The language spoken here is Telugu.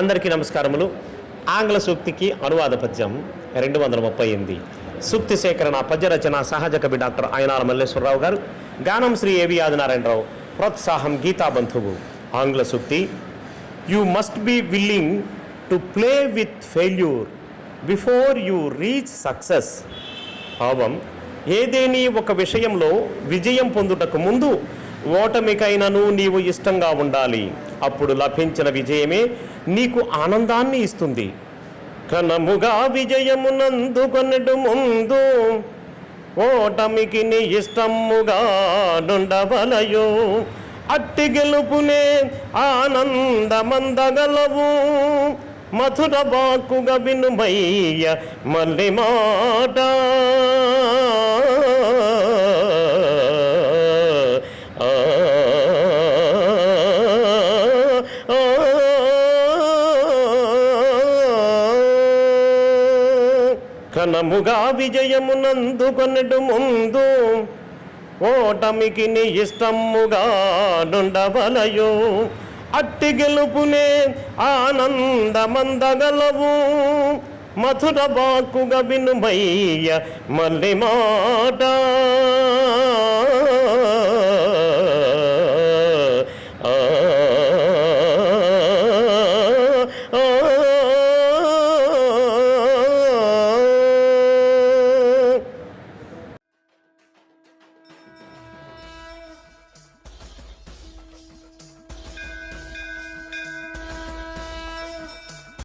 అందరికీ నమస్కారములు. ఆంగ్ల సూక్తికి అనువాద పద్యం 238. సూక్తి సేకరణ పద్య రచన సహజ కవి డాక్టర్ ఆయనాల మల్లేశ్వరరావు గారు. గానం శ్రీ ఏవి ఆదినారాయణరావు. ప్రోత్సాహం గీతా బంధువు. ఆంగ్ల సూక్తి: you must be willing to play with failure before you reach success. భావం: ఏదేని ఒక విషయంలో విజయం పొందుటకు ముందు ఓటమికైనను నీవు ఇష్టంగా ఉండాలి. అప్పుడు లభించిన విజయమే నీకు ఆనందాన్ని ఇస్తుంది. ఘనముగా విజయమునందుకొనెడు ముందు ఓటమికి నీ ఇష్టముగా నుండవలయు. అట్టి గెలుపునే ఆనందమందగలవు. మధుర వాక్కుగా వినుమయ్య మల్లి మాట. ఘనముగా విజయమునందుకొనెడు ముందు ఓటమికి నీ ఇష్టముగా నుండవలయు. అట్టి గెలుపునే ఆనందమందగలవు. మధుర వాక్కుగా వినుమయ్య మల్లి మాట.